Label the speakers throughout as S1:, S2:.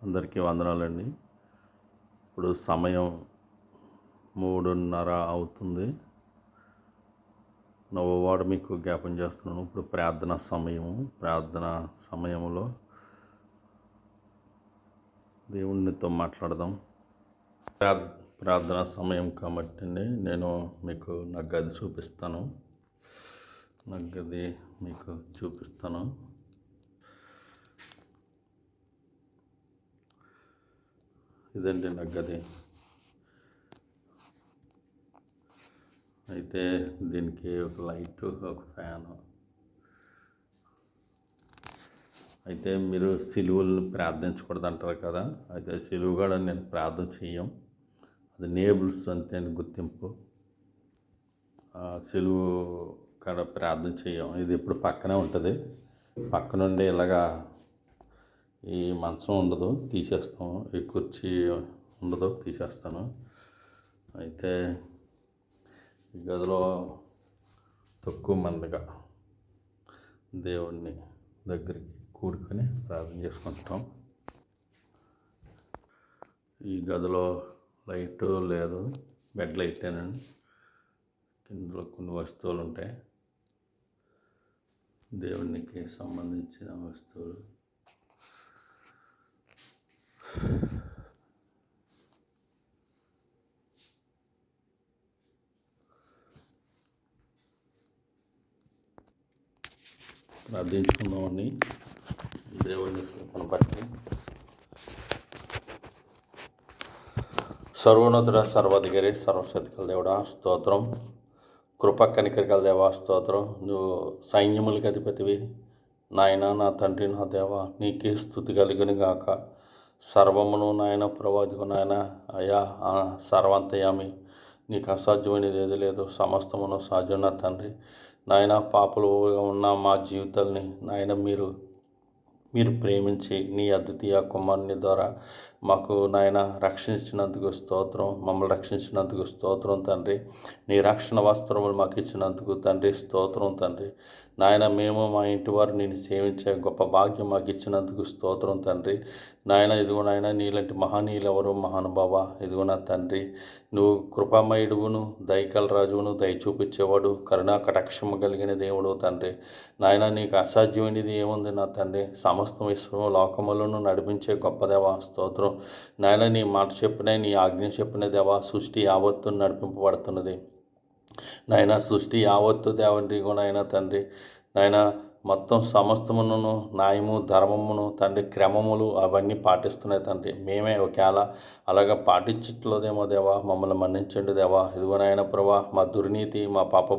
S1: అందరికీ వందనాలండి. ఇప్పుడు సమయం 3:30 అవుతుంది. నవ్వువాడు మీకు జ్ఞాపం చేస్తున్నాను. ఇప్పుడు ప్రార్థన సమయంలో దేవునితో మాట్లాడదాం. ప్రార్థన సమయం కాబట్టి నేను మీకు నా గది చూపిస్తాను. ఇదండి నా గది. అయితే దీనికి ఒక లైటు, ఒక ఫ్యాను. అయితే మీరు సిలువలు ప్రార్థించకూడదు అంటారు కదా. అయితే సిలువ కూడా నేను ప్రార్థన చెయ్యం. అది నేబుల్స్ అంతే గుర్తింపు. సిలువ కాడ ప్రార్థన చెయ్యం. ఇది ఎప్పుడు పక్కనే ఉంటుంది. పక్కనుండి ఇలాగా ఈ మంచం ఉండదు, తీసేస్తాం. ఈ కుర్చీ ఉండదు, తీసేస్తాను. అయితే ఈ గదిలో తక్కువ మందిగా దేవుణ్ణి దగ్గరికి కూడుకొని ప్రార్థన చేసుకుంటాం. ఈ గదిలో లైటు లేదు, బెడ్ లైటేనండి. ఇందులో కొన్ని వస్తువులు ఉంటాయి, దేవునికి సంబంధించిన వస్తువులు. ప్రార్థించుకుందామని దేవుని కృపను బట్టి. సర్వోన్నతుడ, సర్వాధికారి, సర్వశక్తిగల దేవుడా స్తోత్రం. కృప కనికరిగల దేవా స్తోత్రం. నువ్వు సైన్యములకి అధిపతివి నాయన, నా తండ్రి, నా దేవా నీకే స్తుతి కలిగిన గాక. సర్వమును నాయన ప్రవాదికు నాయన అయా సర్వంతయామి, నీకు అసాధ్యమైనది ఏది లేదు. సమస్తమును సాధ్యం నా తండ్రి. నాయన పాపలుగా ఉన్న మా జీవితాల్ని నాయన మీరు ప్రేమించి నీ అద్వితీయ కుమారుని ద్వారా మాకు నాయన రక్షించినందుకు స్తోత్రం. మమ్మల్ని రక్షించినందుకు స్తోత్రం తండ్రి. నీ రక్షణ వస్త్రములు మాకు ఇచ్చినందుకు తండ్రి స్తోత్రం తండ్రి. నాయన మేము మా ఇంటి వారు నేను సేవించే గొప్ప భాగ్యం మాకు ఇచ్చినందుకు స్తోత్రం తండ్రి. నాయన ఇదిగో నాయన నీలాంటి మహనీయులు ఎవరు మహానుభావ. ఇదిగో నా తండ్రి, నువ్వు కృపామయుడువును, దయకల రాజువును, దయ చూపించేవాడు, కరుణా కటాక్షము కలిగిన దేవుడు తండ్రి. నాయన నీకు అసాధ్యమైనది ఏముంది నా తండ్రి. సమస్త విశ్వం లోకములను నడిపించే గొప్ప దేవా స్తోత్రం. నాయన నీ మాట చెప్పిన, నీ ఆజ్ఞ చెప్పిన దేవా సృష్టి యావత్తు నడిపింపబడుతున్నది. నాయన సృష్టి యావత్తు దేవండిగో నాయన తండ్రి. నాయన మొత్తం సమస్తమును న్యాయము, ధర్మమును తండ్రి, క్రమములు అవన్నీ పాటిస్తున్నాయి తండ్రి. మేమే ఒకవేళ అలాగా పాటించట్లేదేమో దేవా, మమ్మల్ని మన్నించండి దేవా. ఇదిగోనైనా ప్రభా మా దుర్నీతి, మా పాప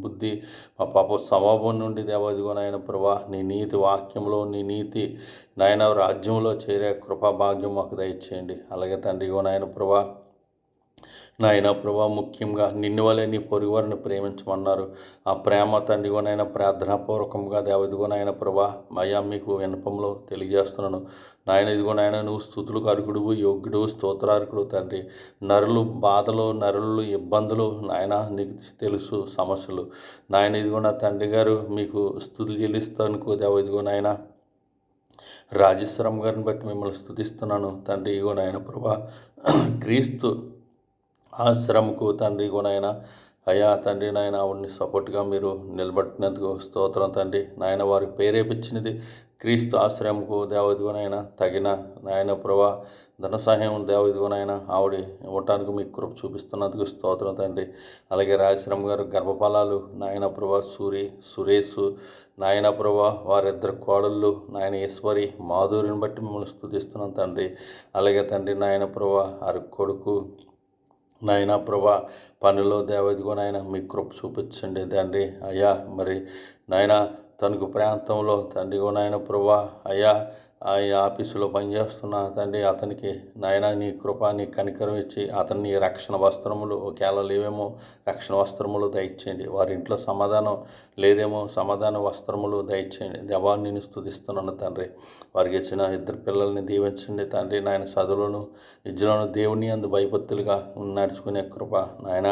S1: బుద్ధి, మా పాప స్వభావం నుండి దేవా ఇదిగోనైనా ప్రభా నీ నీతి వాక్యంలో, నీ నీతి నాయన రాజ్యంలో చేరే కృపా భాగ్యం మాకు దయచేయండి. అలాగే తండ్రి ఇదిగోనైనా ప్రభా నాయన ప్రభా ముఖ్యంగా నిన్ను వలె నీ పొరుగువారిని ప్రేమించమన్నారు. ఆ ప్రేమ తండ్రిగోనైనా ప్రార్థనాపూర్వకంగా దేవదిగోనైనా ప్రభా అయ్యా మీకు విన్నపంలో తెలియజేస్తున్నాను. నాయన ఇదిగోనైనా నువ్వు స్తుతులకు అర్హుడువు, యోగ్యుడు, స్తోత్రార్హుడు తండ్రి. నరులు బాధలు, నరులు ఇబ్బందులు నాయన నీకు తెలుసు సమస్యలు. నాయన ఇదిగో నా తండ్రి గారు మీకు స్తుతులు చెల్లిస్తానుకో దేవ ఇదిగోనైనా రాజేశ్వరం గారిని బట్టి మిమ్మల్ని స్తుతిస్తున్నాను తండ్రి. ఇగో నాయన ప్రభా క్రీస్తు ఆశ్రమకు తండ్రి కొనైనా అయ్యా తండ్రి నాయన ఆవిడ్ని సపోర్ట్గా మీరు నిలబెట్టినందుకు స్తోత్రం తండ్రి. నాయన వారికి ప్రేరేపించినది క్రీస్తు ఆశ్రమకు దేవదిగోనైనా తగిన నాయన ప్రభా ధన సహాయం దేవదిగోనైనా ఆవిడ ఇవ్వటానికి మీకు కృప చూపిస్తున్నందుకు స్తోత్రం తండ్రి. అలాగే రాజశ్రమ గారు గర్భఫలాలు నాయన ప్రభా సురేష్ నాయన ప్రభా వారిద్దరు కోడళ్ళు నాయన ఈశ్వరి మాధురిని బట్టి మిమ్మల్ని స్తుతిస్తున్నాం తండ్రి. అలాగే తండ్రి నాయన ప్రభా వారి కొడుకు నాయన ప్రభా పనిలో దేవదిగో నాయన మీ కృప చూపించండి తండ్రి. అయ్యా మరి నాయన తణుకు ప్రాంతంలో తండ్రిగో నాయన ప్రభా అయ్యా ఆ ఆఫీసులో పనిచేస్తున్న తండ్రి అతనికి నాయన నీ కృప, నీ కనికరం ఇచ్చి అతన్ని రక్షణ వస్త్రములు ఒకవేళ లేవేమో రక్షణ వస్త్రములు దయచేయండి. వారి ఇంట్లో సమాధానం లేదేమో సమాధాన వస్త్రములు దయచేయండి. దేవా నేను స్తుతిస్తున్నాను తండ్రి. వారికి ఇచ్చిన ఇద్దరు పిల్లల్ని దీవించండి తండ్రి. నాయన చదువులను విద్యలను దేవుని అందు భయభక్తులుగా నడుచుకునే కృప నాయన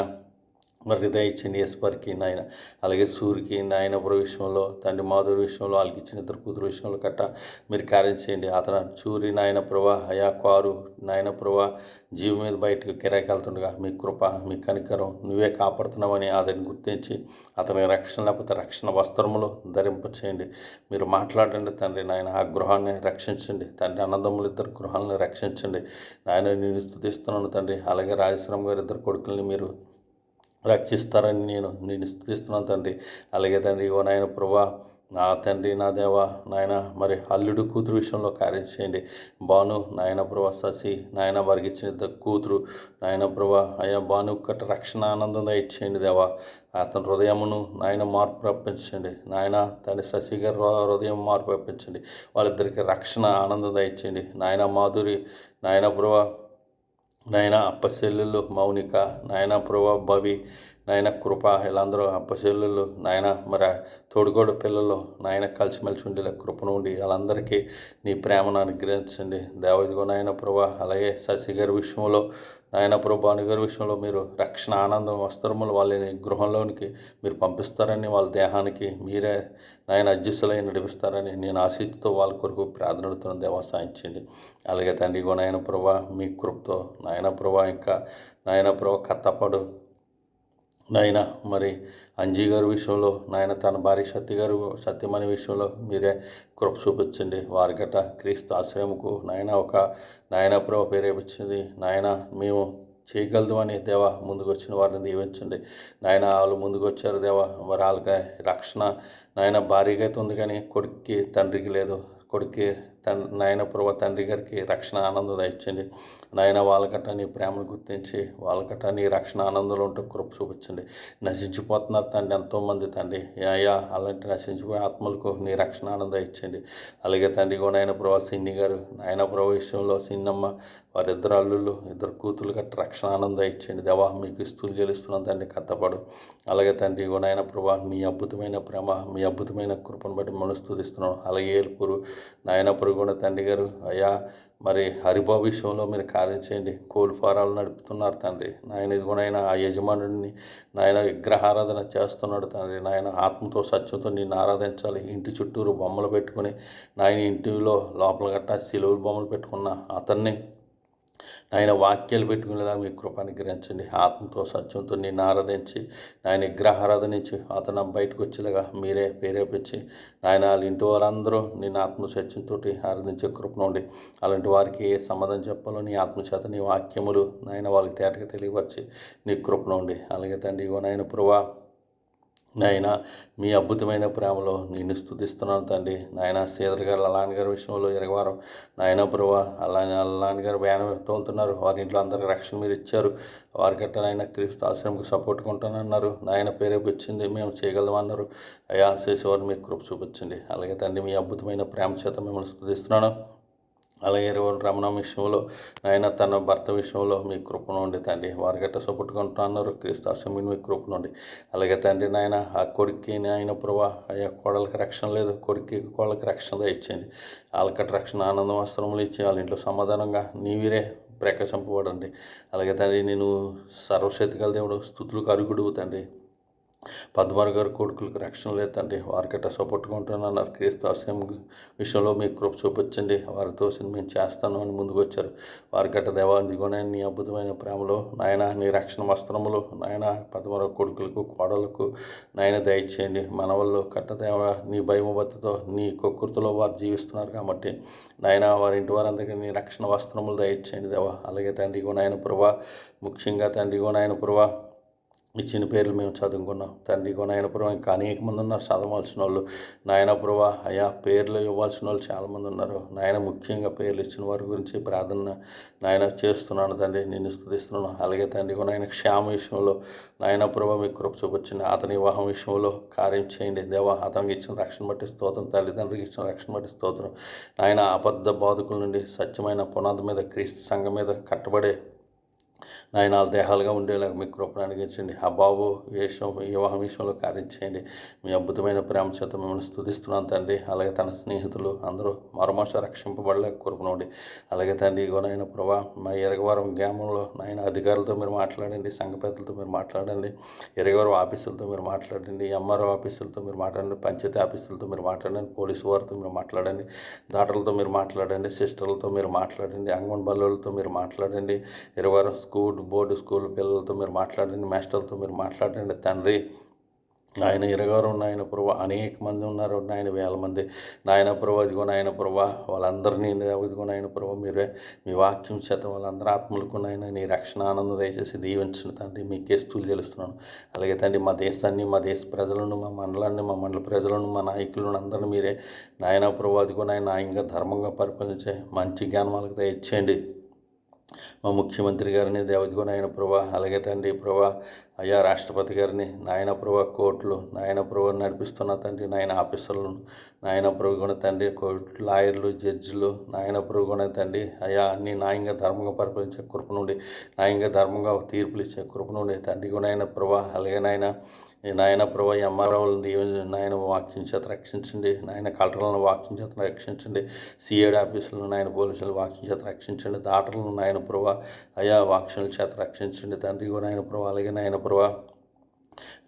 S1: మరి దయచేయండి ఈశ్వర్కి నాయన, అలాగే సూర్యకి నాయన ప్రభు విషయంలో, తండ్రి మాధురి విషయంలో, వాళ్ళకి ఇచ్చిన ఇద్దరు కూతురు విషయంలో కట్ట మీరు కార్యం చేయండి. అతను సూర్య నాయన ప్రభా అయా కారు నాయన ప్రభా జీవి మీద బయటకు కిరాయికి వెళ్తుండగా మీ కృప మీ కనికరం నువ్వే కాపాడుతున్నావని అతన్ని గుర్తించి అతని రక్షణ లేకపోతే రక్షణ వస్త్రములు ధరింపచేయండి. మీరు మాట్లాడండి తండ్రి నాయన, ఆ గృహాన్ని రక్షించండి తండ్రి, అన్నదమ్ములు ఇద్దరు గృహాలను రక్షించండి నాయన. నేను స్తుతిస్తున్నాను తండ్రి. అలాగే రాజశ్రామ్ గారు ఇద్దరు కొడుకుల్ని మీరు రక్షిస్తారని నేను స్తుతిస్తున్నాను తండ్రి. అలాగే తండ్రి ఓ నాయన ప్రభా నా తండ్రి నా దేవ నాయన, మరి అల్లుడు కూతురు విషయంలో కార్యం చేయండి. భాను నాయన ప్రభా, శశి నాయన వారికి ఇచ్చిన కూతురు నాయన ప్రభా అయ్యా భాను కట్ట రక్షణ ఆనందం దయచేయండి దేవా. అతని హృదయమును నాయన మార్పు రప్పించండి నాయన. తండ్రి శశి గారి హృదయం మార్పు రప్పించండి. వాళ్ళిద్దరికి రక్షణ ఆనందం దయచేయండి నాయన. మాధురి నాయన ప్రభా నాయన, అప్పచెల్లెళ్ళు మౌనిక నాయన ప్రభా భవి నాయన కృప వీళ్ళందరూ అప్పచెల్లెళ్ళు నాయన, మరి తోడుగోడు పిల్లలు నాయన కలిసిమెలిసి ఉండేలా కృపను ఉండి వాళ్ళందరికీ నీ ప్రేమను అనుగ్రహించండి దేవదిగో నాయన ప్రభా. అలాగే శశి గారి విషయంలో నాయన ప్రభు భాను గారి విషయంలో మీరు రక్షణ ఆనందం వస్త్రములు వాళ్ళని గృహంలోనికి మీరు పంపిస్తారని, వాళ్ళ దేహానికి మీరే నాయన అధ్యక్షులై నడిపిస్తారని నేను ఆశిస్తూ వాళ్ళ కొరకు ప్రార్థనడుతున్న దేవా సాయించండి. అలాగే తండ్రి గో నాయన ప్రభా మీ కృపతో నాయన ప్రభా ఇంకా నాయన ప్రభా కత్తపడు నాయన, మరి అంజీ గారి విషయంలో నాయన తన భార్య సత్యమణి విషయంలో మీరే కృప చూపించండి. వారి గట్ట క్రీస్తు ఆశ్రయముకు నాయన ఒక నాయన ప్రభు ప్రేరేపించింది నాయన. మేము చేయగలదు అని దేవా ముందుకు వచ్చిన వారిని దీవించండి నాయన. వాళ్ళు ముందుకు వచ్చారు దేవా, మరి వాళ్ళకి రక్షణ నాయన భార్యగా అయితే ఉంది కానీ కొడుక్కి తండ్రికి లేదు. కొడుక్కి నాయన ప్రభు తండ్రి గారికి రక్షణ ఆనందం దయచండి నాయన. వాళ్ళకట్ట నీ ప్రేమను గుర్తించి వాళ్ళకట్ట నీ రక్షణ ఆనందంలో ఉంటే కృప చూపించండి. నశించిపోతున్నారు తండ్రి ఎంతోమంది తండ్రి, అయ్యా అలాంటి నశించిపోయే ఆత్మలకు నీ రక్షణ ఆనందం ఇచ్చండి. అలాగే తండ్రి కూడా నాయన ప్రభు సిన్ని గారు నాయన ప్రభు విషయంలో సిన్నమ్మ వారిద్దరు అల్లుళ్ళు ఇద్దరు కూతురు గట్ట రక్షణ ఆనందం ఇచ్చండి దేవా. మీకు స్తుతులు చెల్లిస్తున్నాను తండ్రి కత్తపడు. అలాగే తండ్రి ఓ నాయన ప్రభా మీ అద్భుతమైన ప్రేమ మీ అద్భుతమైన కృపను బట్టి మనం స్తుతిస్తున్నాం. అలాగే ఏలుపురు నాయన కూడా తండ్రి గారు అయ్యా, మరి హరిబాబు విషయంలో మీరు కార్యం చేయండి. కోళ్ళ ఫారాలు నడుపుతున్నారు తండ్రి నాయన. ఇదిగోనైనా ఆ యజమానుడిని నాయన విగ్రహారాధన చేస్తున్నాడు తండ్రి నాయన. ఆత్మతో సత్యంతో నిన్ను ఆరాధించాలి. ఇంటి చుట్టూరు బొమ్మలు పెట్టుకుని నాయన ఇంటిలో లోపల గట్ట సిలువులు బొమ్మలు పెట్టుకున్న అతన్ని ఆయన వాక్యాలు పెట్టుకునేలా మీ కృప అనుగ్రహించండి. ఆత్మతో సత్యంతో నిన్ను ఆరాధించి ఆయన విగ్రహారాధనించి అతను బయటకు వచ్చేలాగా మీరే ప్రేరేపించి ఆయన వాళ్ళ ఇంటి వారందరూ నిన్ను ఆత్మ సత్యంతో ఆరాధించే కృపను ఉండి అలాంటి వారికి ఏ సమాధానం చెప్పాలో నీ ఆత్మచేత నీ వాక్యములు నాయన వాళ్ళకి తేటగా తెలియపరిచి నీ కృపను ఉండి. అలాగే తండ్రి ఇగో నాయన ప్రభా నాయన మీ అద్భుతమైన ప్రేమలో నేను స్తుతిస్తున్నాను తండ్రి నాయన. శ్రీధర్ గారు లలాన్ గారి విషయంలో ఇరగవారం నాయన ప్రభా లలాన్ గారు వ్యాన్ తోలుతున్నారు. వారి ఇంట్లో అందరికి రక్షణ మీరు ఇచ్చారు. వారి గట్ట నాయన క్రీస్తు ఆశ్రమంకి సపోర్ట్ కొంటానన్నారు నాయన. పేరేపించింది మేము చేయగలమన్నారు. అయ్యా చేసేవారు మీకు కృప చూపించండి. అలాగే తండ్రి మీ అద్భుతమైన ప్రేమ చేత మిమ్మల్ని స్తుతిస్తున్నాను. అలాగే రమణ విషయంలో ఆయన తన భర్త విషయంలో మీ కృపను ఉండి తండ్రి. వారి గట్ట సపోర్ట్గా ఉంటున్నారు. క్రీస్తు ఆశ్రమం మీ కృపను ఉండి. అలాగే తండ్రి నాయన ఆ కొడుక్కి నాయన ప్రభా అయ్యా కోడలకి రక్షణ లేదు. కొడుక్కి కోళ్ళకి రక్షణ ఇచ్చేయండి. వాళ్ళకట్ట రక్షణ ఆనందం వస్త్రములు ఇచ్చి వాళ్ళ ఇంట్లో సమాధానంగా నీవిరే ప్రకాశింపబడండి. అలాగే తండ్రి నేను సర్వశక్తిగల దేవుడు స్తుతులకు అరుగుడు తండ్రి. పద్మారు గారు కొడుకులకు రక్షణ లేదు తండ్రి. వారికట్ట సపోర్ట్గా ఉంటానన్నారు. క్రీస్తు ఆశయం విషయంలో మీ కృప చూపించండి. వారితో మేము చేస్తాను అని ముందుకు వచ్చారు. వారికట్ట దేవా దిగోనే నీ అద్భుతమైన ప్రేమలో నాయన నీ రక్షణ వస్త్రములు నాయన పద్మారు కొడుకులకు కోడలకు నాయన దయచేయండి. మనవల్లో కట్ట దేవ నీ భయమభక్తితో నీ కొక్కుర్తిలో వారు జీవిస్తున్నారు కాబట్టి నాయన వారి ఇంటి వారందరికీ నీ రక్షణ వస్త్రములు దయచేయండి దేవా. అలాగే తండ్రి ఇగో నాయన ప్రభా ముఖ్యంగా తండ్రి ఇగో నాయన ప్రభా ఇచ్చిన పేర్లు మేము చదువుకున్నాం తండ్రి. నాయన ప్రభా ఇంకా అనేక మంది ఉన్నారు చదవాల్సిన వాళ్ళు నాయన ప్రభా. అయా పేర్లు ఇవ్వాల్సిన వాళ్ళు చాలామంది ఉన్నారు నాయన. ముఖ్యంగా పేర్లు ఇచ్చిన వారి గురించి ప్రార్థన నాయన చేస్తున్నాను తండ్రి. నిన్ను స్తుతిస్తున్నాను. అలాగే తండ్రి నాయన క్షేమ విషయంలో నాయన ప్రభా మీకు కృప చూపించండి. అతని వివాహం విషయంలో కార్యం చేయండి దేవా. అతనికి ఇచ్చిన రక్షణ బట్టి స్తోత్రం. తల్లిదండ్రులకు ఇచ్చిన రక్షణ బట్టి స్తోత్రం నాయన. అబద్ధ బాధకుల నుండి సత్యమైన పునాది మీద క్రీస్తు సంఘం మీద కట్టబడే నాయన వాళ్ళ దేహాలుగా ఉండేలాగా మీ కృపను అనుగ్రహించండి. ఆ బాబు వివాహం విషయంలో కార్యం చేయండి. మీ అద్భుతమైన ప్రేమ చేత మిమ్మల్ని స్తుతిస్తున్నాను తండ్రి. అలాగే తన స్నేహితులు అందరూ మరోమాస రక్షింపబడలేక కోరుకునండి. అలాగే తండ్రి ఇగోనైనా ప్రభా మా ఎరగవరం గ్రామంలో నాయన అధికారులతో మీరు మాట్లాడండి, సంఘ పెద్దలతో మీరు మాట్లాడండి, ఎరగవరం ఆఫీసులతో మీరు మాట్లాడండి, ఎంఆర్ఓ ఆఫీసులతో మీరు మాట్లాడండి, పంచాయతీ ఆఫీసులతో మీరు మాట్లాడండి, పోలీసు వారితో మీరు మాట్లాడండి, డాక్టర్లతో మీరు మాట్లాడండి, సిస్టర్లతో మీరు మాట్లాడండి, అంగన్వాడీలతో మీరు మాట్లాడండి, ఇరవై బోర్డు స్కూల్ పిల్లలతో మీరు మాట్లాడండి, మాస్టర్లతో మీరు మాట్లాడండి తండ్రి. నాయన ఇరగారు నాయన ప్రభా అనేక మంది ఉన్నారు నాయన, వేల మంది నాయన ప్రభా. ఇదిగో నాయన ప్రభా వాళ్ళందరినీ ఇదిగో నాయన ప్రభా మీరే మీ వాక్యం చేత వాళ్ళందరూ ఆత్మలకు నాయన నీ రక్షణ ఆనందం దయచేసి దీవించిన తండ్రి. మీకే స్తుతులు తెలుస్తున్నాను. అలాగే తండ్రి మా దేశాన్ని, మా దేశ ప్రజలను, మా మండలాన్ని, మా మండల ప్రజలను, మా నాయకులను అందరినీ మీరే నాయన ప్రభా అదిగో నాయన న్యాయంగా ధర్మంగా పరిపాలించే మంచి జ్ఞానం వాళ్ళకి దయచేయండి. మా ముఖ్యమంత్రి గారిని దేవదిగో నాయన ప్రభా, అలాగే తండ్రి ప్రభా అయ్యా రాష్ట్రపతి గారిని నాయన ప్రభా, కోర్టులు నాయన ప్రభా నడిపిస్తున్న తండ్రి, నాయన ఆఫీసర్లను నాయన ప్రభుగుణ తండ్రి, కోర్టు లాయర్లు, జడ్జిలు నాయన ప్రభుగుణ తండ్రి అయ్యా అన్ని న్యాయంగా ధర్మంగా పరిపాలించే కృప నుండి, న్యాయంగా ధర్మంగా తీర్పులు ఇచ్చే కృప నుండి తండ్రి నాయన ప్రభా. అలాగే నాయన నాయన ప్రభా ఎంఆర్ఓలను దీవెన నాయన వాక్యం చేత రక్షించండి, నాయన కలెక్టర్లను వాక్యం చేత రక్షించండి, సిఐడి ఆఫీసులను నాయన పోలీసులను వాక్యం చేత రక్షించండి, డాక్టర్లను నాయన ప్రభా అయా వాక్యం చేత రక్షించండి తండ్రి నాయన ప్రభా. అలాగే నాయన ప్రభా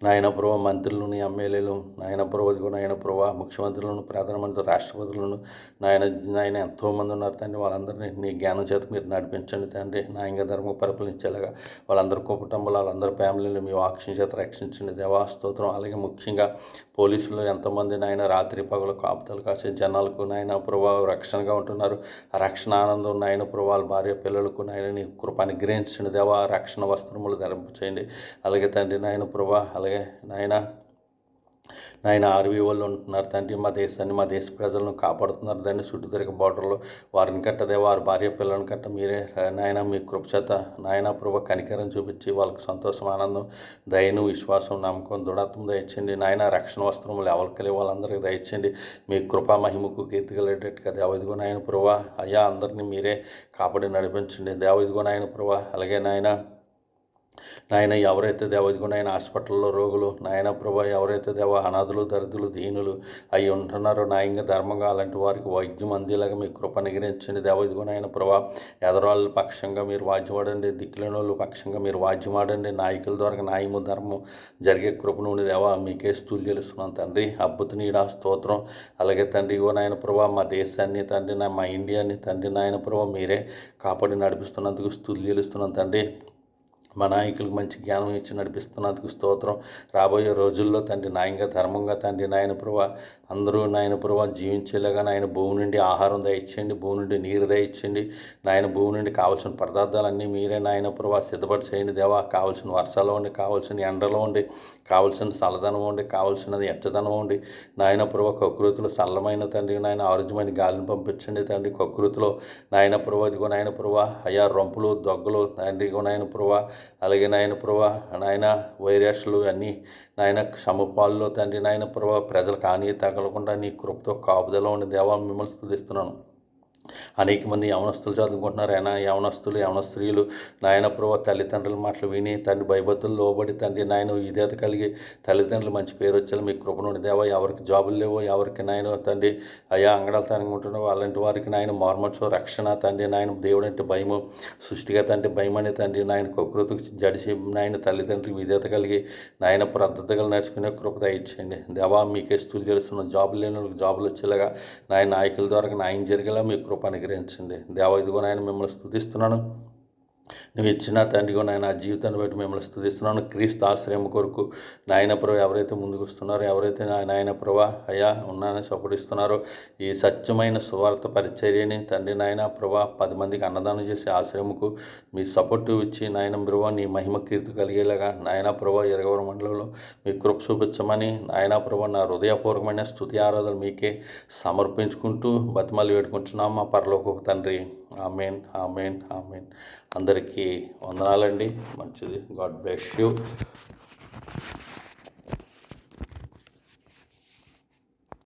S1: నాయన ప్రభా మంత్రులను, ఎమ్మెల్యేలు నాయన ప్రభా నాయన ప్రభా ముఖ్యమంత్రులను, ప్రధానమంత్రి, రాష్ట్రపతులను నాయన నాయన ఎంతోమంది ఉన్నారు తండ్రి. వాళ్ళందరినీ నీ జ్ఞానం చేత మీరు నడిపించండి తండ్రి. న్యాయంగా ధర్మం పరిపాలించేలాగా వాళ్ళందరి కుటుంబాలు, వాళ్ళందరి ఫ్యామిలీలు మీ వాక్యం చేత రక్షించండి దేవా స్తోత్రం. అలాగే ముఖ్యంగా పోలీసులు ఎంతమంది నాయన రాత్రి పగలు కాపుతలు కాసే జనాలకు నాయన ప్రభా రక్షణగా ఉంటున్నారు. ఆ రక్షణ ఆనందం నాయన ప్రభా వాళ్ళ భార్య పిల్లలకు నాయన నీ కృప అనుగ్రహించండి దేవా. రక్షణ వస్త్రములు ధరింప చేయండి. అలాగే తండ్రి నాయన ప్రభా అలాగే నాయన ఆర్వీ వాళ్ళు ఉంటున్నారు తండ్రి. మా దేశాన్ని, మా దేశ ప్రజలను కాపాడుతున్నారు దాన్ని చుట్టూ తిరిగే బార్డర్లో వారిని కట్టదే, వారి భార్య పిల్లలను కట్ట మీరే నాయన మీ కృప చేత నాయన ప్రభా కనికరం చూపించి వాళ్ళకి సంతోషం, ఆనందం, దయను, విశ్వాసం, నమ్మకం, దృఢత్వం దయచండి నాయన. రక్షణ వస్త్రములు ఎవరికి వాళ్ళందరికీ దయచండి. మీ కృపా మహిమకు కీర్తిగలేటట్టుగా దేవదిగో నాయన ప్రభా అయ్యా అందరినీ మీరే కాపాడి నడిపించండి దేవదిగో నాయన ప్రభా. అలాగే నాయన ఎవరైతే దేవదిగో నాయన హాస్పిటల్లో రోగులు నాయన ప్రభా, ఎవరైతే దేవ అనాథులు, దరిద్రులు, దీనులు అయి ఉంటున్నారో న్యాయంగా ధర్మంగా అలాంటి వారికి వైద్యం అందేలాగా మీ కృప అనుగ్రహించండి దేవదిగో నాయన ప్రభా. ఎదరాళ్ళ పక్షంగా మీరు వాద్యమాడండి, దిక్కులేని వాళ్ళు పక్షంగా మీరు వాద్యమాడండి. నాయకుల ద్వారా న్యాయము, ధర్మం జరిగే కృప నుండి దేవా మీకే స్తుతులు చెల్లిస్తున్నాను తండ్రి. అద్భుతనీయుడా స్తోత్రం. అలాగే తండ్రి ఇగో నాయన ప్రభా మా దేశాన్ని తండ్రి, మా ఇండియాని తండ్రి నాయన ప్రభా మీరే కాపాడి నడిపిస్తున్నందుకు స్తుతులు చెల్లిస్తున్నాను తండ్రి. మా నాయకులకు మంచి జ్ఞానం ఇచ్చి నడిపిస్తున్నందుకు స్తోత్రం. రాబోయే రోజుల్లో తండ్రి న్యాయంగా ధర్మంగా తండ్రి నాయన ప్రభా అందరూ నాయన ప్రభా జీవించేలాగా నాయన భూమి నుండి ఆహారం దయచేయండి, భూమి నుండి నీరు దయచేయండి నాయన. భూమి నుండి కావాల్సిన పదార్థాలన్నీ మీరే నాయన ప్రభా సిద్ధపడి చేయండి దేవా. కావాల్సిన వర్షాలు ఉండి, కావాల్సిన ఎండలో ఉండి, కావాల్సిన చల్లదనం ఉండి, కావాల్సినది ఎచ్చదనం ఉండి నాయన ప్రభా కకృతిలో సరళమైన తండ్రి నాయన ఆరోగ్యమైన గాలిని పంపించండి తండ్రి. కకృతిలో నాయన ప్రభా ఇదిగో నాయన ప్రభా అయ్యా రొంపులు, దొగ్గలు తండ్రి ఇగో నాయన ప్రభా. అలాగే నాయన ప్రభా నాయన వైరస్లు అన్నీ నాయన సమపాల్లో తండ్రి నాయన ప్రభా ప్రజలకు హాని తగలకుండా నీ కృపతో కాపుదల ఉండి దేవా మిమ్మల్ని స్తుతిస్తున్నాను. అనేక మంది యవనస్తులు చదువుకుంటున్నారు. యవనస్తులు, యవన స్త్రీలు నాయన ప్రభా తల్లిదండ్రుల మాటలు విని తండ్రి భయభక్తులు లోబడి తండ్రి నాయన విధేయత కలిగి తల్లిదండ్రులు మంచి పేరు వచ్చేలా మీ కృప నుండి దేవా. ఎవరికి జాబులు లేవో, ఎవరికి నాయన తండ్రి అయ్యా అంగడాలు ఉంటున్నావు అలాంటి వారికి నాయన మార్మల్స్ రక్షణ తండ్రి నాయన దేవుడు అంటే భయము, సృష్టిగా తండ్రి భయం అనే తండ్రి నాయన ప్రకృతికి జడిసి నాయన తల్లిదండ్రులకు విధేయత కలిగి నాయన పద్ధతిగా నడుచుకునే కృప దయచేయండి దేవా. మీకే స్తుతులు చేస్తున్నాం. జాబులు లేని వాళ్ళకి జాబులు వచ్చేలాగా నాయన నాయకుల ద్వారా న్యాయం జరిగేలా మీ కృప అనుగ్రహించండి దేవా. ఇదిగో నాయన మిమ్మల్ని స్తుతిస్తున్నాను. నువ్వు ఇచ్చిన తండ్రిగో నాయన ఆ జీవితాన్ని బట్టి మిమ్మల్ని స్తుతిస్తున్నాను. క్రీస్తు ఆశ్రయం కొరకు నాయన ప్రభు ఎవరైతే ముందుకు వస్తున్నారో, ఎవరైతే నాయన ప్రభా అయ్యా ఉన్నానని సపోర్టిస్తున్నారో ఈ సత్యమైన సువార్త పరిచర్యని తండ్రి నాయన ప్రభా 10 మందికి అన్నదానం చేసే ఆశ్రయముకు మీ సపోర్టు ఇచ్చి నాయన ప్రభా నీ మహిమ కీర్తి కలిగేలాగా నాయన ప్రభా ఇరగవరం మండలంలో మీ కృప చూపించమని నాయన ప్రభా నా హృదయపూర్వకమైన స్తుతి ఆరాధన మీకే సమర్పించుకుంటూ బతిమలు వేడుకుంటున్నాం మా పరలోకపు తండ్రి. Amen, amen, amen. అందరికీ వందనాలండి. మంచిది. God bless you.